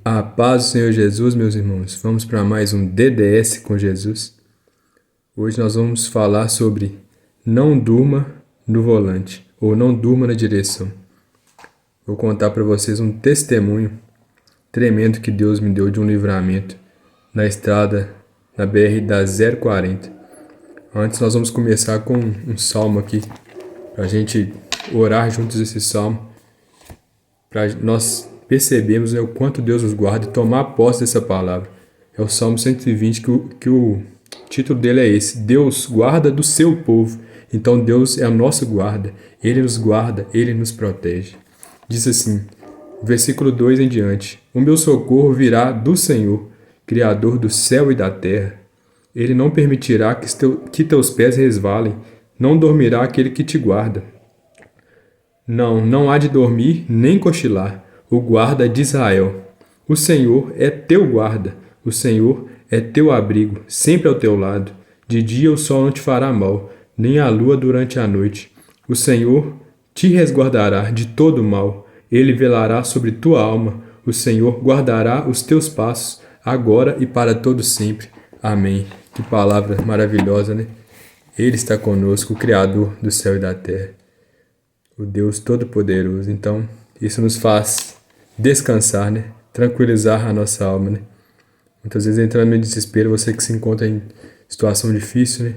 A paz do Senhor Jesus, meus irmãos. Vamos para mais um DDS com Jesus. Hoje nós vamos falar sobre não durma no volante ou não durma na direção. Vou contar para vocês um testemunho tremendo que Deus me deu de um livramento na estrada, na BR da 040. Antes nós vamos começar com um salmo aqui, para a gente orar juntos esse salmo, para nós percebermos, o quanto Deus nos guarda e tomar posse dessa palavra. É o Salmo 120 que o título dele é esse: Deus guarda do seu povo. Então Deus é a nossa guarda, Ele nos guarda, Ele nos protege. Diz assim, versículo 2 em diante: O meu socorro virá do Senhor, Criador do céu e da terra. Ele não permitirá que teus pés resvalem, não dormirá aquele que te guarda. Não há de dormir nem cochilar o guarda de Israel. O Senhor é teu guarda, o Senhor é teu abrigo, sempre ao teu lado. De dia o sol não te fará mal, nem a lua durante a noite. O Senhor te resguardará de todo mal, ele velará sobre tua alma. O Senhor guardará os teus passos, agora e para todo sempre. Amém. Que palavra maravilhosa, né? Ele está conosco, o Criador do céu e da terra, o Deus Todo-Poderoso. Então, isso nos faz descansar, né? Tranquilizar a nossa alma, né? Muitas vezes entrando no desespero, você que se encontra em situação difícil, né?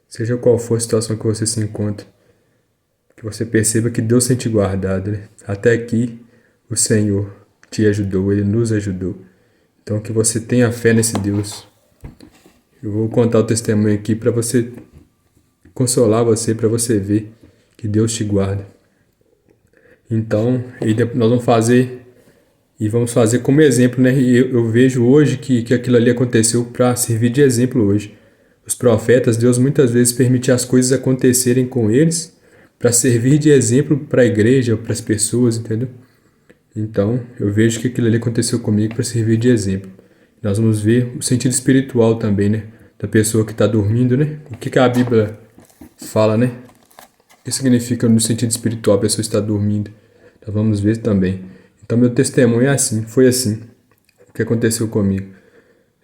Seja qual for a situação que você se encontra, que você perceba que Deus tem te guardado, né? Até aqui o Senhor te ajudou, Ele nos ajudou. Então que você tenha fé nesse Deus. Eu vou contar o testemunho aqui para você consolar você, para você ver que Deus te guarda. Então, nós vamos fazer como exemplo, né? E eu vejo hoje que aquilo ali aconteceu para servir de exemplo hoje. Os profetas, Deus muitas vezes permite as coisas acontecerem com eles para servir de exemplo para a igreja, para as pessoas, entendeu? Então, eu vejo que aquilo ali aconteceu comigo para servir de exemplo. Nós vamos ver o sentido espiritual também, né? Da pessoa que está dormindo, né? O que a Bíblia fala, né? O que significa no sentido espiritual a pessoa estar dormindo? Então vamos ver também. Então meu testemunho é assim, foi assim, o que aconteceu comigo.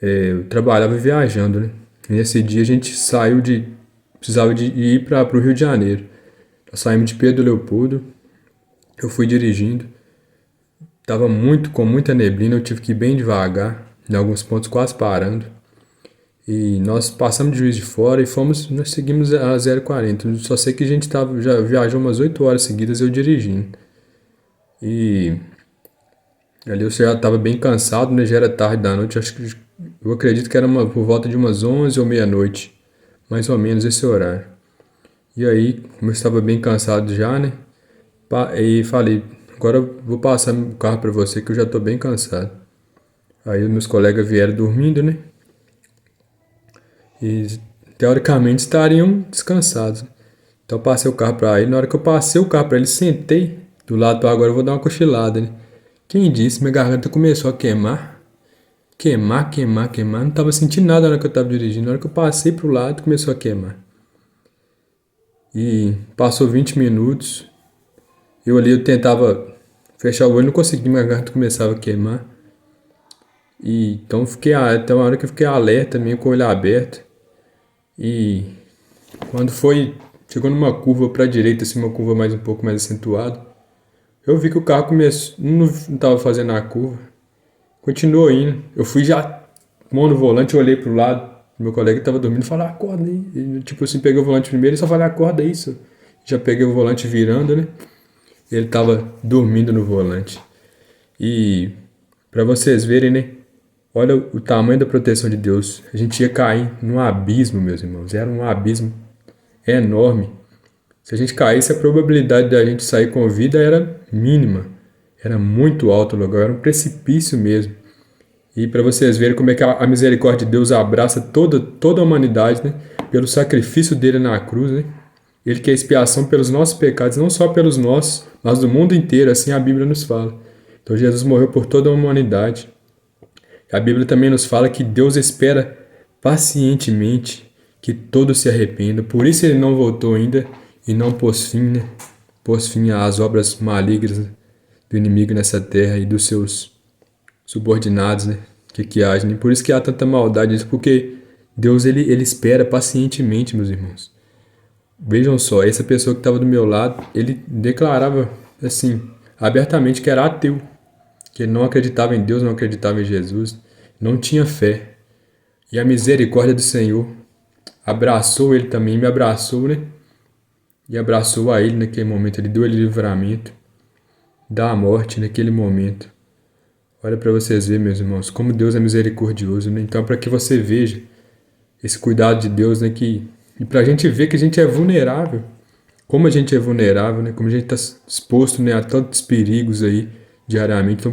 Eu trabalhava viajando, né? E nesse dia a gente precisava de ir para o Rio de Janeiro. Nós saímos de Pedro Leopoldo, eu fui dirigindo. Estava com muita neblina, eu tive que ir bem devagar, em alguns pontos quase parando. E nós passamos de Juiz de Fora e nós seguimos a 040. Só sei que a gente já viajou umas 8 horas seguidas eu dirigindo. E ali eu já estava bem cansado, né? Já era tarde da noite, eu acredito que era por volta de umas 11 ou meia-noite, mais ou menos esse horário. E aí, como eu estava bem cansado já, né? E falei, agora eu vou passar o carro para você que eu já estou bem cansado. Aí os meus colegas vieram dormindo, né? E teoricamente estariam descansados. Então eu passei o carro para ele. Na hora que eu passei o carro para ele, sentei do lado para agora eu vou dar uma cochilada, né? Quem disse, minha garganta começou a queimar. Queimar. Não estava sentindo nada na hora que eu estava dirigindo. Na hora que eu passei pro lado, começou a queimar. E passou 20 minutos. Eu tentava fechar o olho, não conseguia, minha garganta começava a queimar. E então até uma hora que eu fiquei alerta, meio com o olho aberto. E quando chegou numa curva para a direita, assim, uma curva um pouco mais acentuada, eu vi que o carro não estava fazendo a curva, continuou indo. Eu fui já, mão no volante, eu olhei pro lado, meu colega estava dormindo, falei, acorda aí. E, tipo assim, peguei o volante primeiro e só falei, acorda isso. Já peguei o volante virando, né? Ele estava dormindo no volante. E para vocês verem, né? Olha o tamanho da proteção de Deus. A gente ia cair num abismo, meus irmãos. Era um abismo enorme. Se a gente caísse, a probabilidade da gente sair com vida era mínima. Era muito alto o lugar, era um precipício mesmo. E para vocês verem como é que a misericórdia de Deus abraça toda a humanidade, né? Pelo sacrifício dele na cruz, né? Ele quer expiação pelos nossos pecados, não só pelos nossos, mas do mundo inteiro, assim a Bíblia nos fala. Então Jesus morreu por toda a humanidade. A Bíblia também nos fala que Deus espera pacientemente que todos se arrependam. Por isso ele não voltou ainda e não pôs fim, né? Pôs fim às obras malignas do inimigo nessa terra e dos seus subordinados, né? Que agem. Por isso que há tanta maldade nisso, porque Deus ele espera pacientemente, meus irmãos. Vejam só, essa pessoa que estava do meu lado, ele declarava assim, abertamente que era ateu, que ele não acreditava em Deus, não acreditava em Jesus, não tinha fé. E a misericórdia do Senhor abraçou ele também, me abraçou, né? E abraçou a ele naquele momento, ele deu ele livramento da morte naquele momento. Olha para vocês verem, meus irmãos, como Deus é misericordioso, né? Então, para que você veja esse cuidado de Deus, né? E para a gente ver que a gente é vulnerável, como a gente é vulnerável, né? Como a gente está exposto, né, a tantos perigos aí diariamente. Então,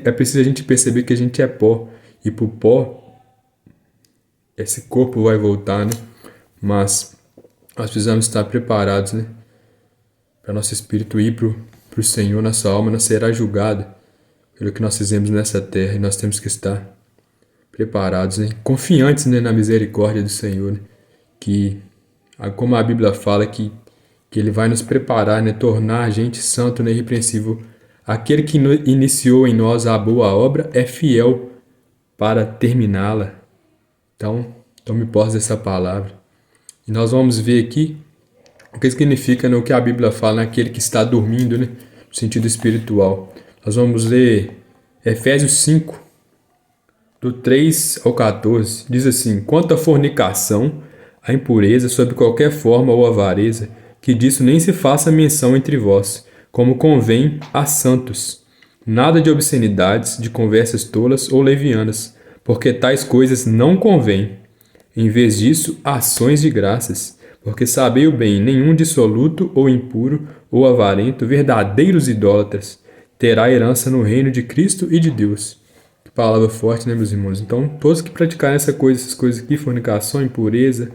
é preciso a gente perceber que a gente é pó. E pro pó, esse corpo vai voltar, né? Mas nós precisamos estar preparados, né? Para nosso espírito ir pro Senhor, nossa alma não será julgada pelo que nós fizemos nessa terra. E nós temos que estar preparados, né? Confiantes, né, na misericórdia do Senhor, né? Que, como a Bíblia fala, que Ele vai nos preparar, né? Tornar a gente santo, né? Irrepreensível. Aquele que iniciou em nós a boa obra é fiel para terminá-la. Então, tome posse dessa palavra. E nós vamos ver aqui o que significa, né, o que a Bíblia fala naquele que está dormindo, né, no sentido espiritual. Nós vamos ler Efésios 5, do 3 ao 14. Diz assim: quanto à fornicação, a impureza, sob qualquer forma ou avareza, que disso nem se faça menção entre vós, como convém a santos. Nada de obscenidades, de conversas tolas ou levianas, porque tais coisas não convêm. Em vez disso, ações de graças, porque sabei o bem, nenhum dissoluto ou impuro ou avarento, verdadeiros idólatras, terá herança no reino de Cristo e de Deus. Que palavra forte, né, meus irmãos? Então, todos que praticarem essas coisas aqui, fornicação, impureza,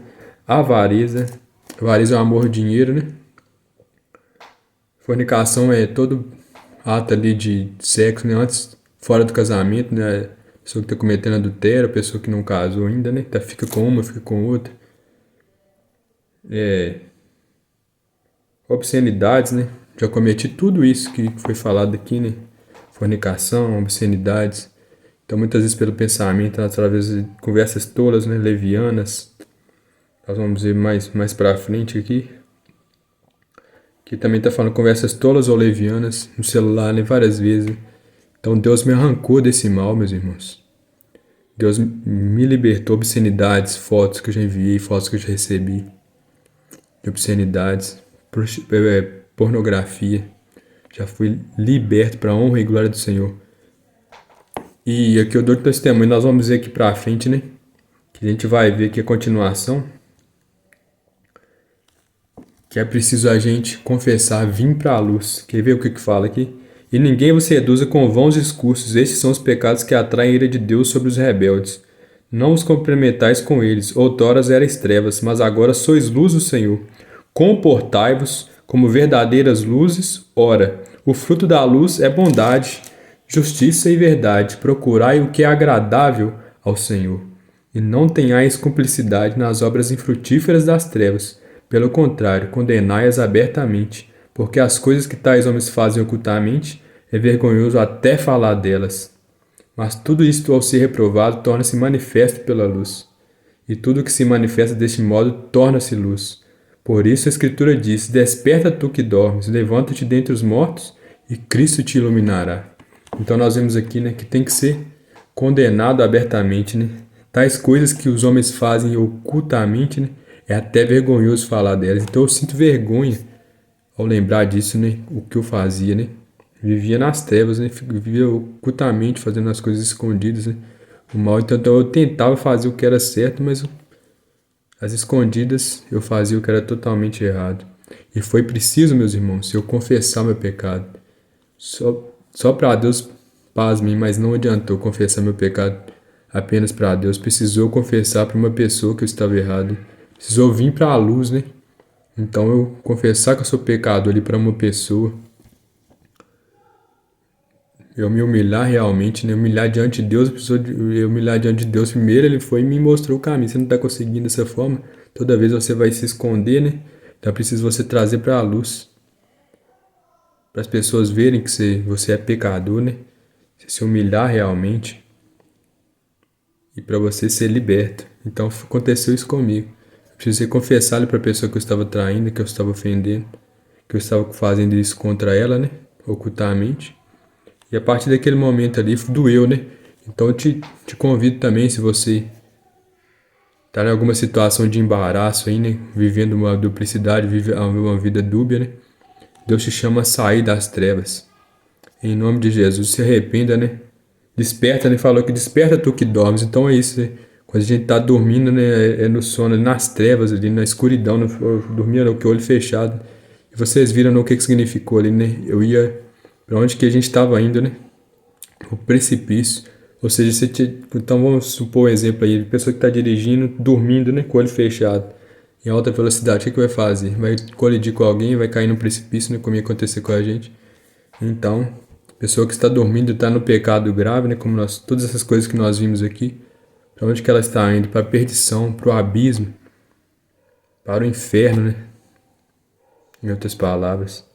avareza é o amor ao dinheiro, né? Fornicação é todo ato ali de sexo, né? Antes, fora do casamento, né? A pessoa que está cometendo adultério, a pessoa que não casou ainda, né? Fica com uma, fica com outra. Obscenidades, né? Já cometi tudo isso que foi falado aqui, né? Fornicação, obscenidades. Então, muitas vezes pelo pensamento, através de conversas tolas, né? Levianas. Nós vamos ver mais pra frente aqui. Que também está falando conversas tolas ou levianas no celular, né? Várias vezes. Então, Deus me arrancou desse mal, meus irmãos. Deus me libertou. Obscenidades, fotos que eu já enviei, fotos que eu já recebi. De obscenidades, pornografia. Já fui liberto para a honra e glória do Senhor. E aqui eu dou testemunho, nós vamos ver aqui pra frente, né? Que a gente vai ver aqui a continuação. Que é preciso a gente confessar, vir para a luz. Quer ver o que fala aqui? E ninguém vos seduza com vãos discursos. Estes são os pecados que atraem a ira de Deus sobre os rebeldes. Não os comprometais com eles. Outoras erais trevas, mas agora sois luz do Senhor. Comportai-vos como verdadeiras luzes. Ora, o fruto da luz é bondade, justiça e verdade. Procurai o que é agradável ao Senhor. E não tenhais cumplicidade nas obras infrutíferas das trevas. Pelo contrário, condenai-as abertamente, porque as coisas que tais homens fazem ocultamente é vergonhoso até falar delas. Mas tudo isto, ao ser reprovado, torna-se manifesto pela luz. E tudo que se manifesta deste modo torna-se luz. Por isso a Escritura diz: desperta tu que dormes, levanta-te dentre os mortos, e Cristo te iluminará. Então nós vemos aqui, né, que tem que ser condenado abertamente, né? Tais coisas que os homens fazem ocultamente, né? É até vergonhoso falar delas. Então eu sinto vergonha ao lembrar disso, né? O que eu fazia, né? Vivia nas trevas, né? Vivia ocultamente fazendo as coisas escondidas, né? O mal. Então eu tentava fazer o que era certo, mas às escondidas eu fazia o que era totalmente errado. E foi preciso, meus irmãos, eu confessar meu pecado. Só para Deus, pasmem, mas não adiantou confessar meu pecado apenas para Deus. Precisou confessar para uma pessoa que eu estava errado. Precisou vir para a luz, né? Então eu confessar que eu sou pecador ali para uma pessoa. Eu me humilhar realmente, né? Humilhar diante de Deus. Eu humilhar diante de Deus primeiro. Ele foi e me mostrou o caminho. Você não está conseguindo dessa forma. Toda vez você vai se esconder, né? Então é preciso você trazer para a luz. Para as pessoas verem que você é pecador, né? você se humilhar realmente e para você ser liberto. Então aconteceu isso comigo. Eu precisei confessar ali para a pessoa que eu estava traindo, que eu estava ofendendo, que eu estava fazendo isso contra ela, né? Ocultamente. E a partir daquele momento ali, doeu, né? Então eu te convido também, se você tá em alguma situação de embaraço aí, né? Vivendo uma duplicidade, vive uma vida dúbia, né? Deus te chama a sair das trevas. Em nome de Jesus, se arrependa, né? Desperta, né? Falou que desperta tu que dormes. Então é isso, né? Quando a gente tá dormindo, né? É no sono, nas trevas ali, na escuridão, né? Dormindo com o olho fechado. E vocês viram, né, o que significou ali, né? Eu ia para onde que a gente estava indo, né? O precipício. Ou seja, então vamos supor um exemplo aí, a pessoa que está dirigindo, dormindo, né, com o olho fechado, em alta velocidade, o que vai fazer? Vai colidir com alguém, vai cair no precipício, né, como ia acontecer com a gente. Então, pessoa que está dormindo está no pecado grave, né, como todas essas coisas que nós vimos aqui, para onde que ela está indo? Para a perdição, para o abismo, para o inferno, né, em outras palavras.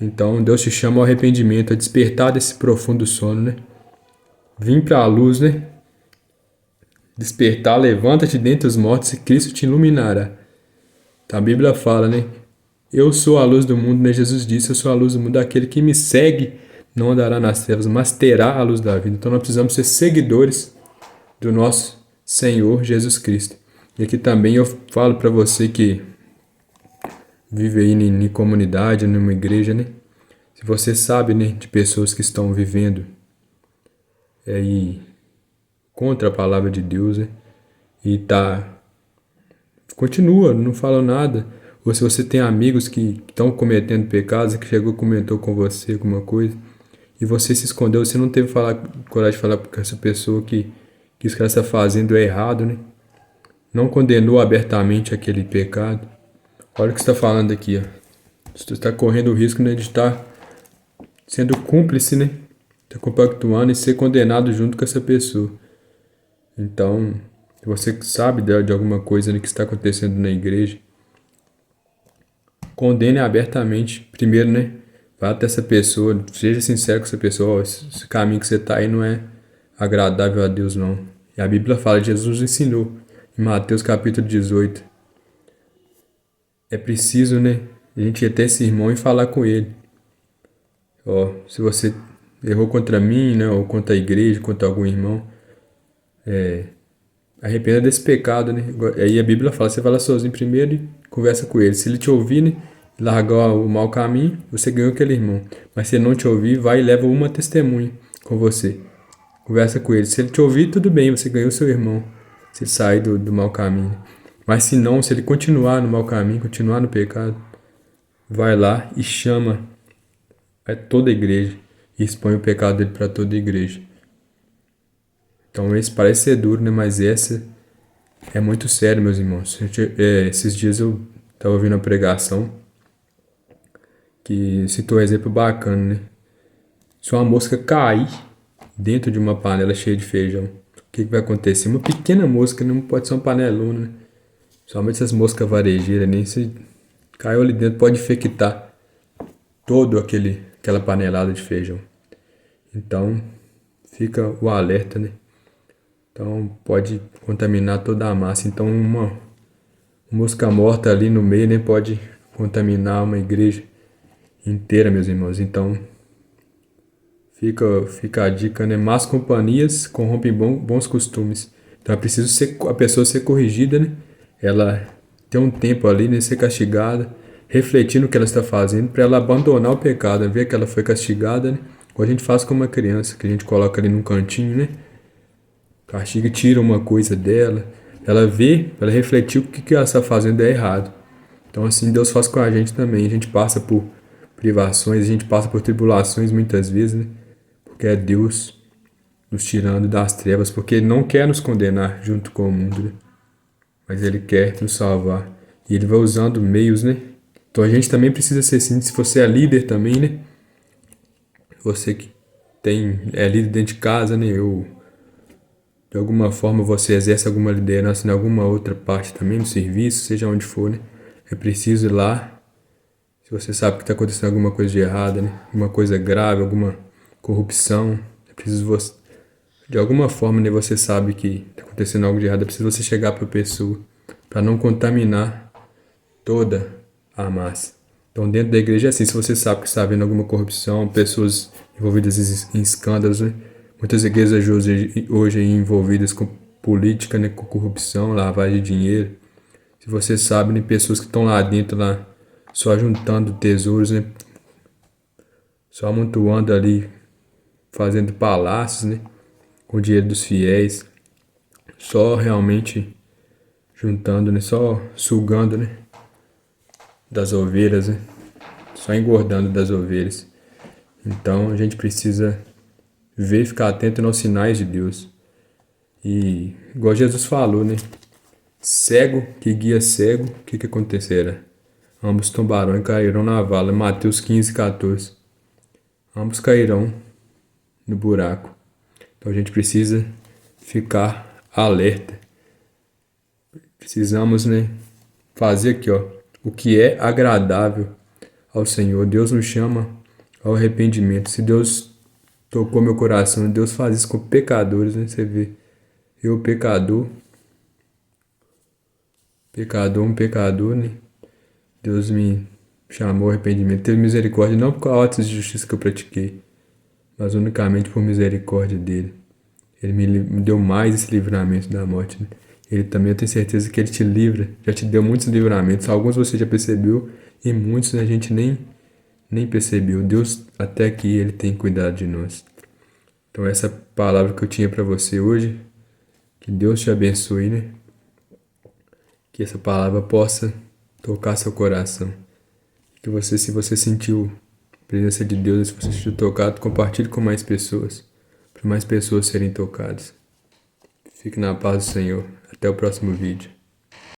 Então, Deus te chama ao arrependimento, a despertar desse profundo sono, né? Vim para a luz, né? Despertar, levanta-te dentre os mortos e Cristo te iluminará. Então, a Bíblia fala, né? Eu sou a luz do mundo, né? Jesus disse, eu sou a luz do mundo. Aquele que me segue não andará nas trevas, mas terá a luz da vida. Então, nós precisamos ser seguidores do nosso Senhor Jesus Cristo. E aqui também eu falo para você que vive aí em comunidade, numa igreja, né? Se você sabe, né, de pessoas que estão vivendo aí contra a palavra de Deus, né? E continua, não fala nada. Ou se você tem amigos que estão cometendo pecados, que chegou e comentou com você alguma coisa, e você se escondeu, você não teve coragem de falar com essa pessoa que isso que ela está fazendo é errado, né? Não condenou abertamente aquele pecado. Olha o que você está falando aqui, ó. Você está correndo o risco, né, de estar sendo cúmplice, né? Está compactuando e ser condenado junto com essa pessoa. Então, se você sabe de alguma coisa, né, que está acontecendo na igreja, condene abertamente. Primeiro, né? Vá até essa pessoa, seja sincero com essa pessoa. Oh, esse caminho que você está aí não é agradável a Deus, não. E a Bíblia fala, Jesus ensinou em Mateus capítulo 18. É preciso, né? A gente ir até esse irmão e falar com ele. Ó, se você errou contra mim, né? Ou contra a igreja, contra algum irmão, arrependa desse pecado, né? Aí a Bíblia fala, você fala sozinho primeiro e conversa com ele. Se ele te ouvir, né? Largar o mau caminho, você ganhou aquele irmão. Mas se ele não te ouvir, vai e leva uma testemunha com você. Conversa com ele. Se ele te ouvir, tudo bem, você ganhou seu irmão. Você sai do mau caminho. Mas se não, se ele continuar no mau caminho, continuar no pecado, vai lá e chama toda a igreja e expõe o pecado dele para toda a igreja. Então esse parece ser duro, né? Mas essa é muito sério, meus irmãos. Esses dias eu estava ouvindo a pregação que citou um exemplo bacana, né? Se uma mosca cair dentro de uma panela cheia de feijão, o que vai acontecer? Uma pequena mosca, não pode ser uma panelona, né? Somente essas moscas varejeiras, nem se caiu ali dentro, pode infectar todo aquela panelada de feijão. Então, fica o alerta, né? Então, pode contaminar toda a massa. Então, uma mosca morta ali no meio, né, pode contaminar uma igreja inteira, meus irmãos. Então, fica a dica, né? Más companhias corrompem bons costumes. Então, é preciso a pessoa ser corrigida, né? Ela ter um tempo ali, né? Ser castigada, refletir no que ela está fazendo, para ela abandonar o pecado, ver que ela foi castigada, né? Ou a gente faz com uma criança, que a gente coloca ali num cantinho, né? Castiga e tira uma coisa dela. Ela vê, ela refletir o que ela está fazendo é errado. Então, assim, Deus faz com a gente também. A gente passa por privações, a gente passa por tribulações muitas vezes, né? Porque é Deus nos tirando das trevas, porque Ele não quer nos condenar junto com o mundo, né? Mas Ele quer nos salvar. E Ele vai usando meios, né? Então a gente também precisa ser assim. Se você é líder também, né? Você que é líder dentro de casa, né? Ou de alguma forma você exerce alguma liderança em alguma outra parte também, no serviço, seja onde for, né? É preciso ir lá. Se você sabe que está acontecendo alguma coisa de errada, né? Alguma coisa grave, alguma corrupção, É preciso você, de alguma forma, né, você sabe que está acontecendo algo de errado. É preciso você chegar para a pessoa para não contaminar toda a massa. Então, dentro da igreja é assim, se você sabe que está havendo alguma corrupção, pessoas envolvidas em escândalos, né? Muitas igrejas hoje envolvidas com política, né, com corrupção, lavagem de dinheiro. Se você sabe, né, pessoas que estão lá dentro, lá, só juntando tesouros, né, só amontoando ali, fazendo palácios, né, com o dinheiro dos fiéis, só realmente juntando, né, só sugando, né, das ovelhas, né, só engordando das ovelhas. Então a gente precisa ver e ficar atento aos sinais de Deus. E igual Jesus falou, né? Cego que guia cego, o que acontecerá? Ambos tombarão e cairão na vala. Mateus 15:14. Ambos cairão no buraco. Então a gente precisa ficar alerta. Precisamos, né, fazer aqui, ó, o que é agradável ao Senhor. Deus nos chama ao arrependimento. Se Deus tocou meu coração, Deus faz isso com pecadores, né? Você vê, eu pecador, um pecador, né? Deus me chamou ao arrependimento, teve misericórdia, não por causa atos de justiça que eu pratiquei, mas unicamente por misericórdia dele. Ele me deu mais esse livramento da morte, né? Ele também, eu tenho certeza que ele te livra, já te deu muitos livramentos. Alguns você já percebeu e muitos a gente nem percebeu. Deus, até aqui, ele tem cuidado de nós. Então, essa palavra que eu tinha para você hoje, que Deus te abençoe, né? Que essa palavra possa tocar seu coração. Que você, se você sentiu a presença de Deus, se você sentiu tocado, compartilhe com mais pessoas, para mais pessoas serem tocadas. Fique na paz do Senhor. Até o próximo vídeo.